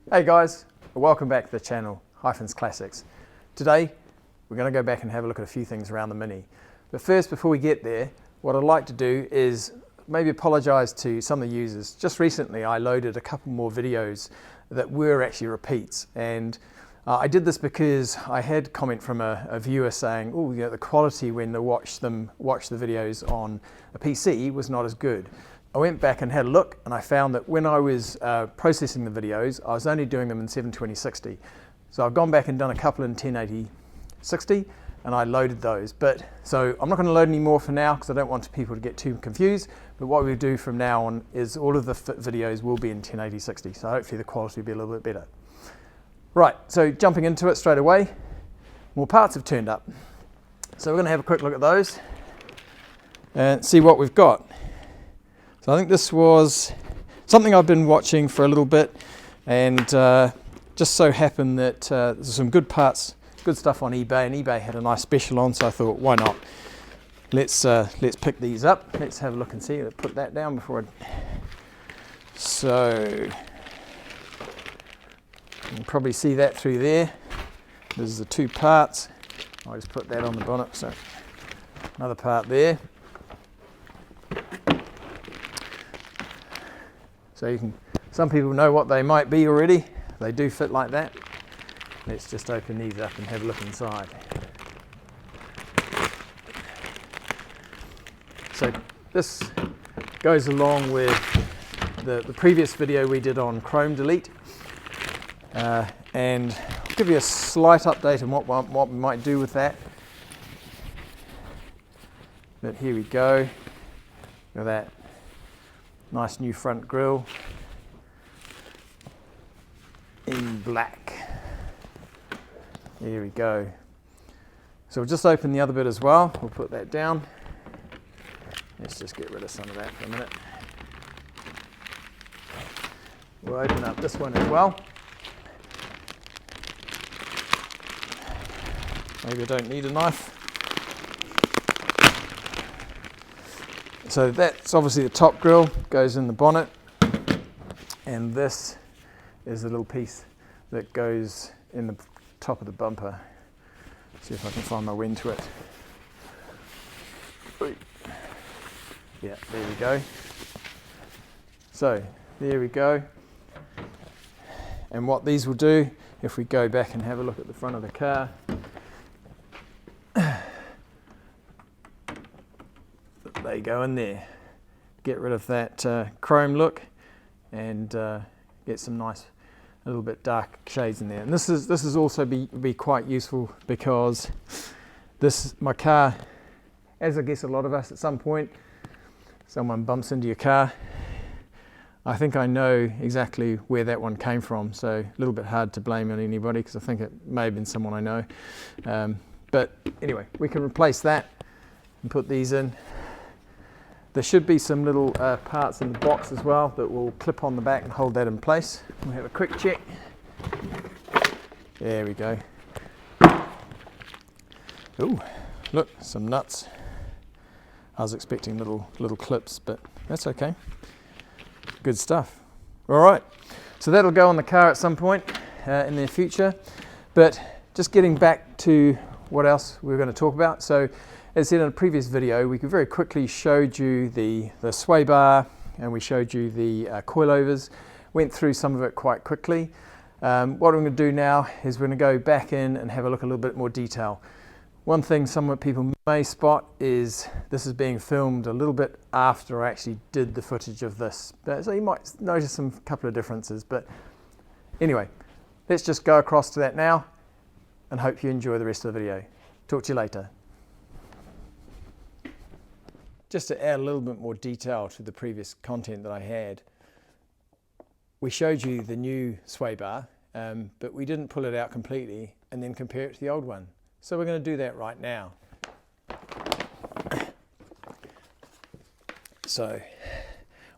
Hey guys, welcome back to the channel, Hyphens Classics. Today we're going to go back and have a look at a few things around the Mini. But first, before we get there, what I'd like to do is maybe apologise to some of the users. Just recently I loaded a couple more videos that were actually repeats, and I did this because I had comment from a viewer saying, oh, you know, the quality when they watch the videos on a PC was not as good. I went back and had a look, and I found that when I was processing the videos, I was only doing them in 720/60. So I've gone back and done a couple in 1080/60, and I loaded those. So I'm not going to load any more for now because I don't want people to get too confused. But what we'll do from now on is all of the videos will be in 1080/60. So hopefully the quality will be a little bit better. Right, so jumping into it straight away, more parts have turned up. So we're going to have a quick look at those and see what we've got. So I think this was something I've been watching for a little bit, and just so happened that there's some good parts, good stuff on eBay, and eBay had a nice special on, so I thought, why not? Let's pick these up. Let's have a look and see. Let's put that down before So you can probably see that through there. There's the two parts. I'll just put that on the bonnet. So another part there. So you can, some people know what they might be already. They do fit like that. Let's just open these up and have a look inside. So this goes along with the previous video we did on Chrome Delete. And I'll give you a slight update on what we might do with that. But here we go. Look at that. Nice new front grille in black. There we go. So we'll just open the other bit as well. We'll put that down. Let's just get rid of some of that for a minute. We'll open up this one as well. Maybe I don't need a knife. So that's obviously the top grille, goes in the bonnet, and this is the little piece that goes in the top of the bumper. See if I can find my way into it. Yeah, there we go. So there we go. And what these will do, if we go back and have a look at the front of the car, they go in there. Get rid of that chrome look and get some nice, a little bit dark shades in there. And this is also be quite useful because my car, as I guess a lot of us at some point, someone bumps into your car. I think I know exactly where that one came from, so a little bit hard to blame on anybody because I think it may have been someone I know. But anyway, we can replace that and put these in. There should be some little parts in the box as well that will clip on the back and hold that in place. We'll have a quick check. There we go. Ooh, look, some nuts. I was expecting little clips, but that's okay. Good stuff. All right, so that'll go on the car at some point in the future. But just getting back to what else we're going to talk about. So, as I said in a previous video, we very quickly showed you the sway bar, and we showed you the coilovers. Went through some of it quite quickly. What I'm going to do now is we're going to go back in and have a look at a little bit more detail. One thing some people may spot is this is being filmed a little bit after I actually did the footage of this. So you might notice some couple of differences. But anyway, let's just go across to that now and hope you enjoy the rest of the video. Talk to you later. Just to add a little bit more detail to the previous content that I had, we showed you the new sway bar, but we didn't pull it out completely and then compare it to the old one. So we're going to do that right now. So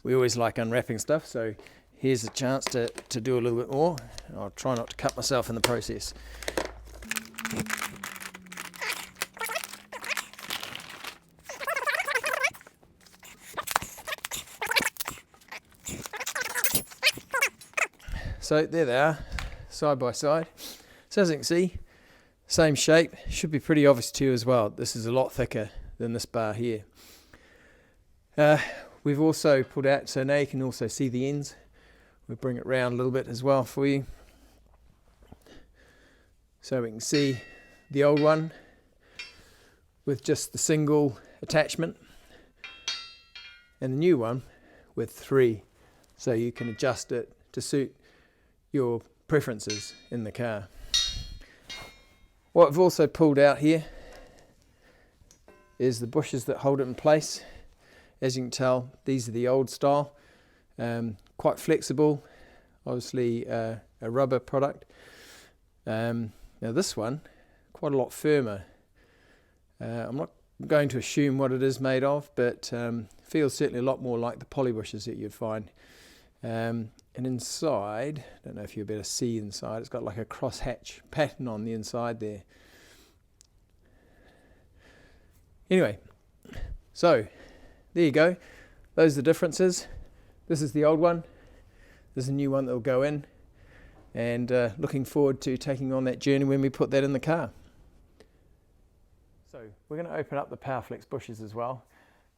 we always like unwrapping stuff, so here's a chance to do a little bit more. I'll try not to cut myself in the process. So there they are, side by side. So as you can see, same shape, should be pretty obvious to you as well. This is a lot thicker than this bar here. We've also pulled out, so now you can also see the ends. We'll bring it round a little bit as well for you. So we can see the old one with just the single attachment, and the new one with 3. So you can adjust it to suit your preferences in the car. What I've also pulled out here is the bushes that hold it in place. As you can tell, these are the old style, quite flexible, obviously a rubber product. Now this one, quite a lot firmer. I'm not going to assume what it is made of, but feels certainly a lot more like the poly bushes that you'd find. And inside, I don't know if you'll be able to see inside, it's got like a crosshatch pattern on the inside there. Anyway, so there you go. Those are the differences. This is the old one. This is a new one that will go in. And looking forward to taking on that journey when we put that in the car. So we're going to open up the PowerFlex bushes as well,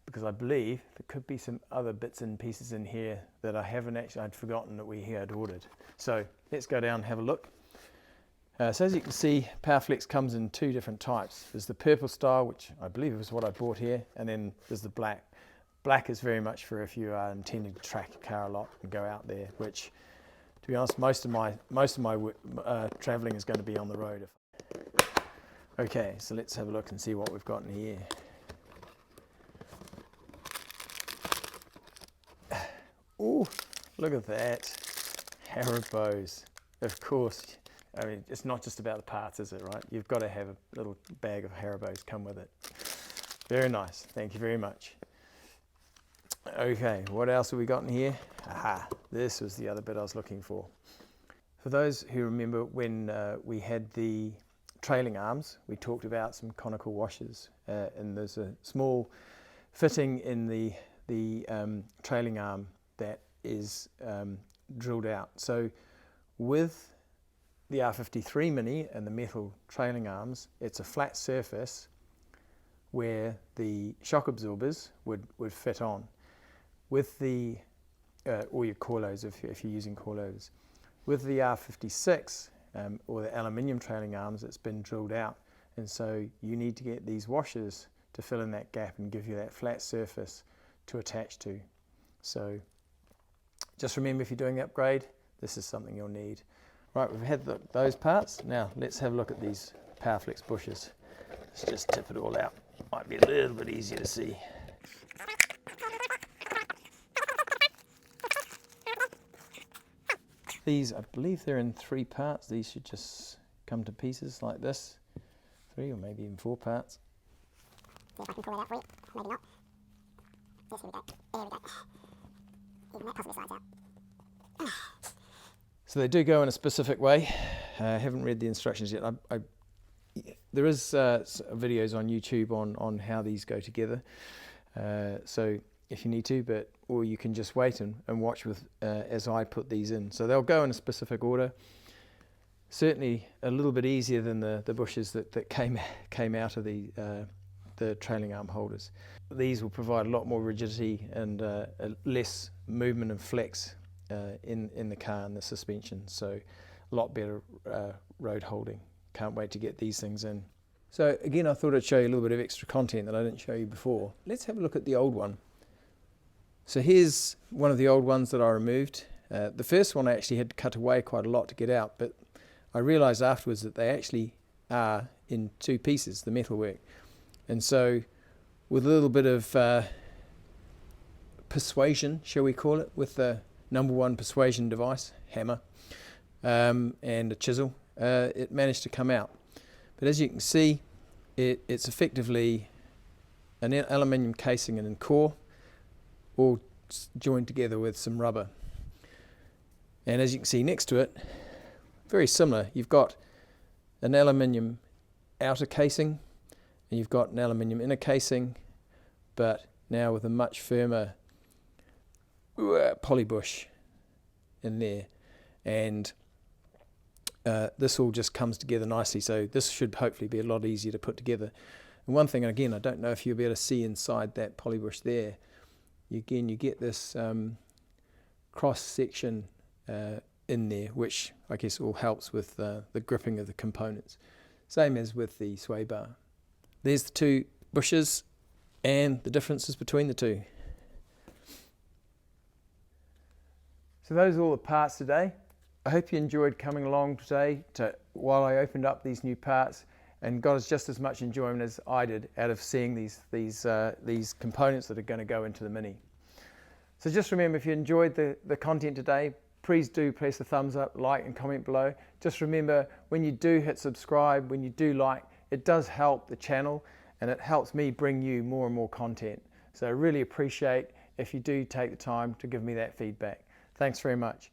because I believe there could be some other bits and pieces in here that I haven't actually, I'd forgotten that we had ordered. So let's go down and have a look. So as you can see, PowerFlex comes in 2 different types. There's the purple style, which I believe is what I bought here, and then there's the black. Black is very much for if you are intending to track your car a lot and go out there, which, to be honest, most of my travelling is going to be on the road. Okay, so let's have a look and see what we've got in here. Oh, look at that. Haribos. Of course. I mean, it's not just about the parts, is it, right? You've got to have a little bag of Haribos come with it. Very nice. Thank you very much. Okay, what else have we got in here? Aha, this was the other bit I was looking for. For those who remember when we had the trailing arms, we talked about some conical washers, and there's a small fitting in the trailing arm that is drilled out. So with the R53 Mini and the metal trailing arms, it's a flat surface where the shock absorbers would fit on. With the, or your coilovers if you're using coilovers. With the R56 or the aluminium trailing arms, it's been drilled out, and so you need to get these washers to fill in that gap and give you that flat surface to attach to. So just remember, if you're doing the upgrade, this is something you'll need. Right, we've had those parts. Now let's have a look at these PowerFlex bushes. Let's just tip it all out. Might be a little bit easier to see. These, I believe they're in 3 parts. These should just come to pieces like this. 3 or maybe even 4 parts. See if I can pull that out for you. Maybe not. Yes, here we go. There we go. Even that puzzle slides out. So they do go in a specific way. I haven't read the instructions yet. There is videos on YouTube on how these go together. So if you need to, or you can just wait and watch with as I put these in. So they'll go in a specific order. Certainly a little bit easier than the bushes that came out of the trailing arm holders. These will provide a lot more rigidity and less movement and flex in the car and the suspension. So a lot better road holding. Can't wait to get these things in. So again, I thought I'd show you a little bit of extra content that I didn't show you before. Let's have a look at the old one. So here's one of the old ones that I removed. The first one I actually had to cut away quite a lot to get out, but I realized afterwards that they actually are in 2 pieces, the metalwork. And so with a little bit of persuasion, shall we call it, with the #1 persuasion device, hammer, and a chisel, it managed to come out. But as you can see, it's effectively an aluminium casing and core, all joined together with some rubber. And as you can see next to it, very similar. You've got an aluminium outer casing, and you've got an aluminium inner casing, but now with a much firmer poly bush in there. and this all just comes together nicely. So this should hopefully be a lot easier to put together. And one thing, again, I don't know if you'll be able to see inside that polybush there, again you get this cross section in there, which I guess all helps with the gripping of the components. Same as with the sway bar. There's the two bushes and the differences between the two. So those are all the parts today. I hope you enjoyed coming along today while I opened up these new parts, and got just as much enjoyment as I did out of seeing these components that are going to go into the Mini. So just remember, if you enjoyed the content today, please do press the thumbs up, like and comment below. Just remember, when you do hit subscribe, when you do like, it does help the channel and it helps me bring you more and more content. So I really appreciate if you do take the time to give me that feedback. Thanks very much.